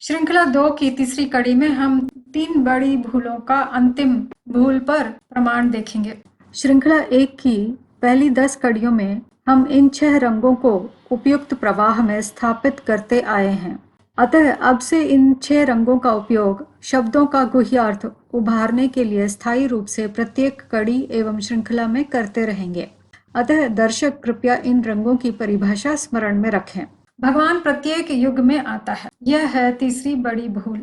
श्रृंखला 2 की तीसरी कड़ी में हम 3 बड़ी भूलों का अंतिम भूल पर प्रमाण देखेंगे। श्रृंखला 1 की पहली 10 कड़ियों में हम इन 6 रंगों को उपयुक्त प्रवाह में स्थापित करते आए हैं। अतः अब से इन 6 रंगों का उपयोग शब्दों का गुह्यार्थ उभारने के लिए स्थायी रूप से प्रत्येक कड़ी एवं श्रृंखला में करते रहेंगे। अतः दर्शक कृपया इन रंगों की परिभाषा स्मरण में रखें। भगवान प्रत्येक युग में आता है, यह है तीसरी बड़ी भूल।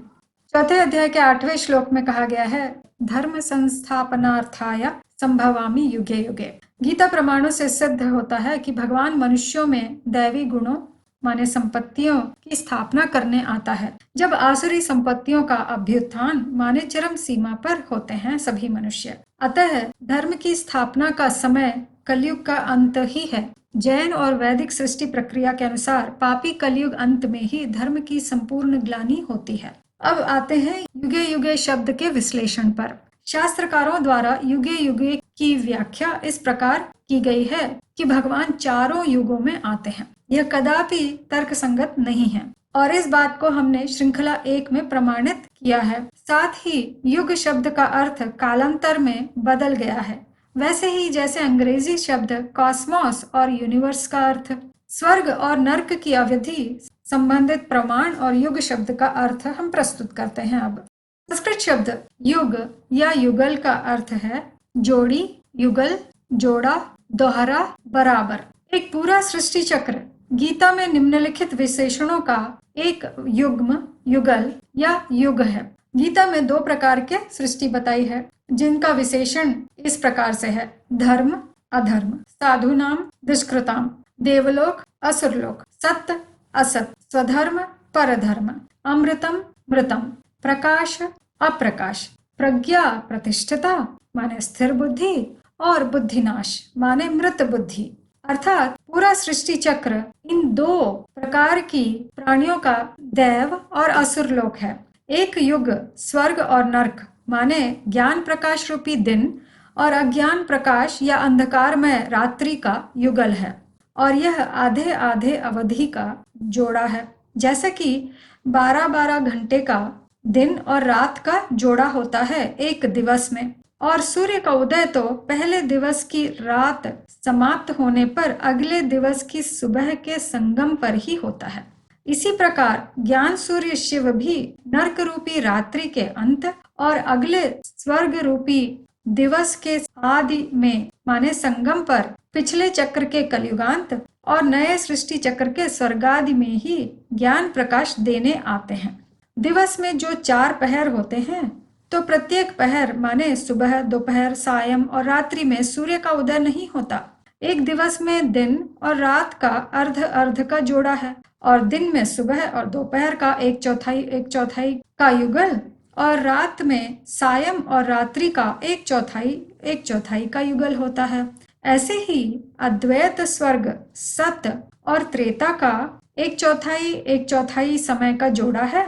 चौथे अध्याय के 8वें श्लोक में कहा गया है, धर्म संस्थापनार्थाय संभवामि युगे युगे। गीता प्रमाणों से सिद्ध होता है कि भगवान मनुष्यों में दैवी गुणों माने संपत्तियों की स्थापना करने आता है। जब आसुरी संपत्तियों का अभ्युत्थान माने चरम सीमा पर होते हैं सभी मनुष्य, अतः धर्म की स्थापना का समय कलयुग का अंत ही है। जैन और वैदिक सृष्टि प्रक्रिया के अनुसार पापी कलयुग अंत में ही धर्म की संपूर्ण ग्लानि होती है। अब आते हैं युगे युगे शब्द के विश्लेषण पर। शास्त्रकारों द्वारा युगे युगे की व्याख्या इस प्रकार की गई है कि भगवान चारों युगों में आते हैं। यह कदापि तर्क संगत नहीं है और इस बात को हमने श्रृंखला 1 में प्रमाणित किया है। साथ ही युग शब्द का अर्थ कालांतर में बदल गया है, वैसे ही जैसे अंग्रेजी शब्द कॉस्मोस और यूनिवर्स का अर्थ, स्वर्ग और नर्क की अवधि संबंधित प्रमाण और युग शब्द का अर्थ हम प्रस्तुत करते हैं। अब संस्कृत शब्द युग या युगल का अर्थ है जोड़ी, युगल, जोड़ा, दोहरा, बराबर। एक पूरा सृष्टि चक्र गीता में निम्नलिखित विशेषणों का एक युग्म, युगल या युग है। गीता में 2 प्रकार के सृष्टि बताई है जिनका विशेषण इस प्रकार से है, धर्म, अधर्म, साधुनाम, दुष्कृताम, देवलोक, असुरलोक, सत्य, असत, स्वधर्म, परधर्म, अमृतम, मृतम, प्रकाश, अप्रकाश, प्रज्ञा, प्रतिष्ठिता माने स्थिर बुद्धि और बुद्धिनाश माने मृत बुद्धि। अर्थात पूरा सृष्टि चक्र इन 2 प्रकार की प्राणियों का देव और असुर लोक है। एक युग स्वर्ग और नर्क माने ज्ञान प्रकाश रूपी दिन और अज्ञान प्रकाश या अंधकार में रात्रि का युगल है और यह आधे आधे अवधि का जोड़ा है, जैसे कि 12-12 घंटे का दिन और रात का जोड़ा होता है एक दिवस में। और सूर्य का उदय तो पहले दिवस की रात समाप्त होने पर अगले दिवस की सुबह के संगम पर ही होता है। इसी प्रकार ज्ञान सूर्य शिव भी नर्क रूपी रात्रि के अंत और अगले स्वर्ग रूपी दिवस के आदि में माने संगम पर पिछले चक्र के कलयुगांत और नए सृष्टि चक्र के स्वर्गादि में ही ज्ञान प्रकाश देने आते हैं। दिवस में जो 4 पहर होते हैं तो प्रत्येक पहर माने सुबह, दोपहर, सायं और रात्रि में सूर्य का उदय नहीं होता। एक दिवस में दिन और रात का अर्ध अर्ध का जोड़ा है और दिन में सुबह और दोपहर का एक चौथाई का युगल और रात में सायं और रात्रि का एक चौथाई का युगल होता है। ऐसे ही अद्वैत स्वर्ग, सत और त्रेता का एक चौथाई समय का जोड़ा है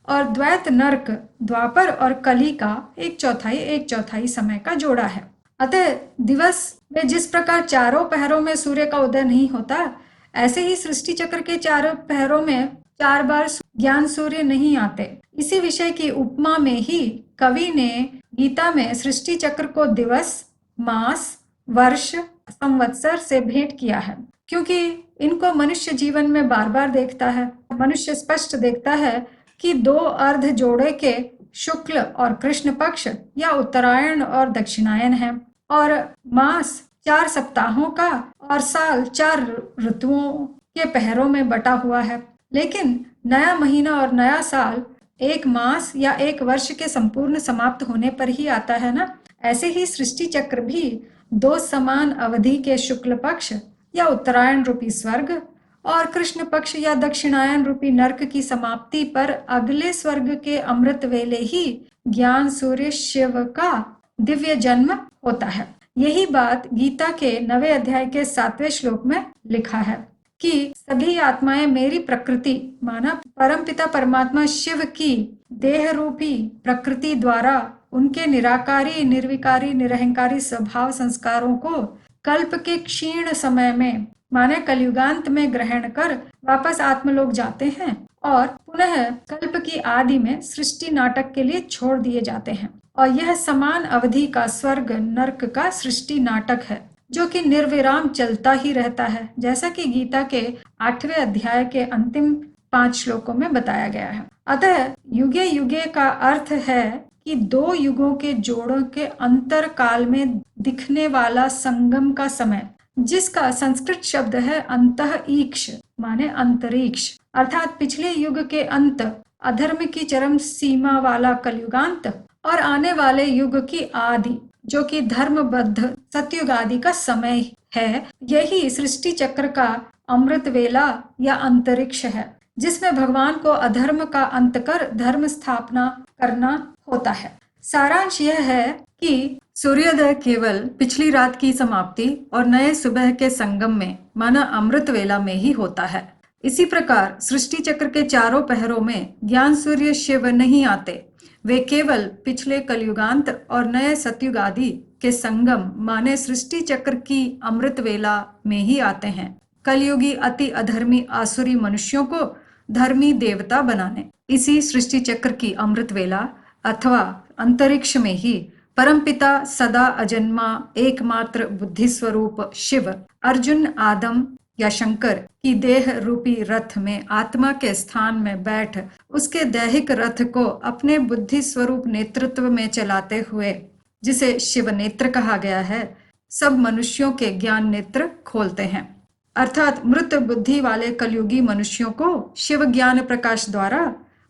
और द्वैत नर्क, द्वापर और कली का एक चौथाई समय का जोड़ा है। अतः दिवस में जिस प्रकार चारों पहरों में सूर्य का उदय नहीं होता, ऐसे ही सृष्टि चक्र के चारों पहरों में 4 बार ज्ञान सूर्य नहीं आते। इसी विषय की उपमा में ही कवि ने गीता में सृष्टि चक्र को दिवस, मास, वर्ष, संवत्सर से भेंट किया है, क्योंकि इनको मनुष्य जीवन में बार बार देखता है। मनुष्य स्पष्ट देखता है कि 2 अर्ध जोड़े के शुक्ल और कृष्ण पक्ष या उत्तरायण और दक्षिणायन है और मास 4 सप्ताहों का और साल 4 ऋतुओं के पहरों में बटा हुआ है। लेकिन नया महीना और नया साल 1 मास या 1 वर्ष के संपूर्ण समाप्त होने पर ही आता है ना। ऐसे ही सृष्टि चक्र भी 2 समान अवधि के शुक्ल पक्ष या उत्तरायण रूपी स्वर्ग और कृष्ण पक्ष या दक्षिणायन रूपी नर्क की समाप्ति पर अगले स्वर्ग के अमृत वेले ही ज्ञान सूर्य शिव का दिव्य जन्म होता है। यही बात गीता के 9वें अध्याय के 7वें श्लोक में लिखा है कि सभी आत्माएं मेरी प्रकृति माना परमपिता परमात्मा शिव की देह रूपी प्रकृति द्वारा उनके निराकारी, निर्विकारी, निरहंकारी स्वभाव संस्कारों को कल्प के क्षीण समय में माने कलयुगांत में ग्रहण कर वापस आत्मलोक जाते हैं और पुनः कल्प की आदि में सृष्टि नाटक के लिए छोड़ दिए जाते हैं। और यह समान अवधि का स्वर्ग नर्क का सृष्टि नाटक है जो कि निर्विराम चलता ही रहता है, जैसा कि गीता के 8वें अध्याय के अंतिम 5 श्लोकों में बताया गया है। अतः युगे युगे का अर्थ है कि 2 युगों के जोड़ों के अंतर काल में दिखने वाला संगम का समय, जिसका संस्कृत शब्द है अंतः ईक्ष माने अंतरिक्ष, अर्थात पिछले युग के अंत, अधर्म की चरम सीमा वाला कलयुगांत और आने वाले युग की आदि जो कि धर्मबद्ध सतयुग आदि का समय है। यही सृष्टि चक्र का अमृत वेला या अंतरिक्ष है, जिसमें भगवान को अधर्म का अंत कर धर्म स्थापना करना होता है। सारांश यह है कि सूर्योदय केवल पिछली रात की समाप्ति और नए सुबह के संगम में माना अमृत वेला में ही होता है। इसी प्रकार सृष्टि चक्र के चारों पहरों में ज्ञान सूर्य शिव नहीं आते, वे केवल पिछले कलयुगांत और नए सतयुग आदि के संगम माने सृष्टि चक्र की अमृत वेला में ही आते हैं, कलयुगी अति अधर्मी आसुरी मनुष्यों को धर्मी देवता बनाने। इसी सृष्टि चक्र की अमृत वेला अथवा अंतरिक्ष में ही परमपिता सदा अजन्मा एकमात्र बुद्धि स्वरूप शिव अर्जुन आदम या शंकर की देह रूपी रथ में आत्मा के स्थान में बैठ उसके दैहिक रथ को अपने बुद्धि स्वरूप नेतृत्व में चलाते हुए, जिसे शिव नेत्र कहा गया है, सब मनुष्यों के ज्ञान नेत्र खोलते हैं। अर्थात मृत बुद्धि वाले कलयुगी मनुष्यों को शिव ज्ञान प्रकाश द्वारा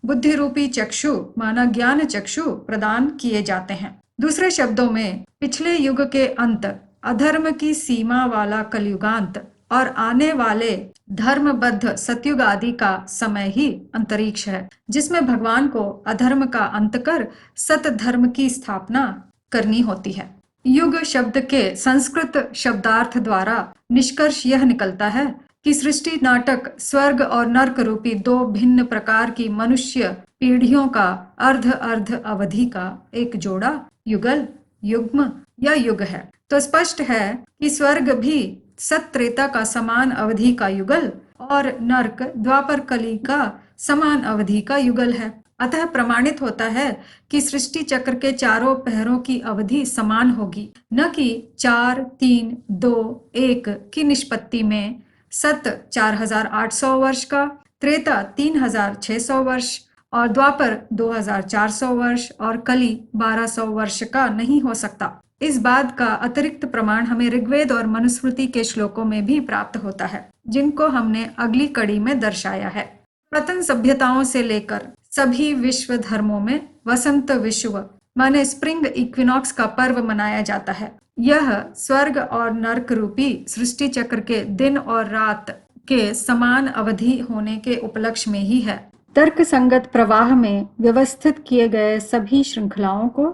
बुद्धि रूपी चक्षु माना ज्ञान चक्षु प्रदान किए जाते हैं। दूसरे शब्दों में पिछले युग के अंत, अधर्म की सीमा वाला कलयुगांत और आने वाले धर्मबद्ध सतयुग आदि का समय ही अंतरिक्ष है, जिसमें भगवान को अधर्म का अंत कर सत धर्म की स्थापना करनी होती है। युग शब्द के संस्कृत शब्दार्थ द्वारा निष्कर्ष यह निकलता है कि सृष्टि नाटक स्वर्ग और नर्क रूपी 2 भिन्न प्रकार की मनुष्य पीढ़ियों का अर्ध अर्ध अवधि का एक जोड़ा युगल, युग्म या युग है। तो स्पष्ट है कि स्वर्ग भी सत्रेता का समान अवधि का युगल और नर्क द्वापर कली का समान अवधि का युगल है। अतः प्रमाणित होता है कि सृष्टि चक्र के चारों पहरों की अवधि समान होगी, न कि 4, 3, 2, 1 की निष्पत्ति में सत 4800 वर्ष का, त्रेता 3600 वर्ष और द्वापर 2400 वर्ष और कली 1200 वर्ष का नहीं हो सकता। इस बात का अतिरिक्त प्रमाण हमें ऋग्वेद और मनुस्मृति के श्लोकों में भी प्राप्त होता है, जिनको हमने अगली कड़ी में दर्शाया है। पुरातन सभ्यताओं से लेकर सभी विश्व धर्मों में वसंत विश्व माने स्प्रिंग इक्विनॉक्स का पर्व मनाया जाता है। यह स्वर्ग और नर्क रूपी सृष्टि चक्र के दिन और रात के समान अवधि होने के उपलक्ष्य में ही है। तर्क संगत प्रवाह में व्यवस्थित किए गए सभी श्रृंखलाओं को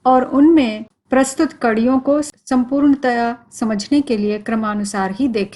और उनमें प्रस्तुत कड़ियों को संपूर्णतया समझने के लिए क्रमानुसार ही देखें।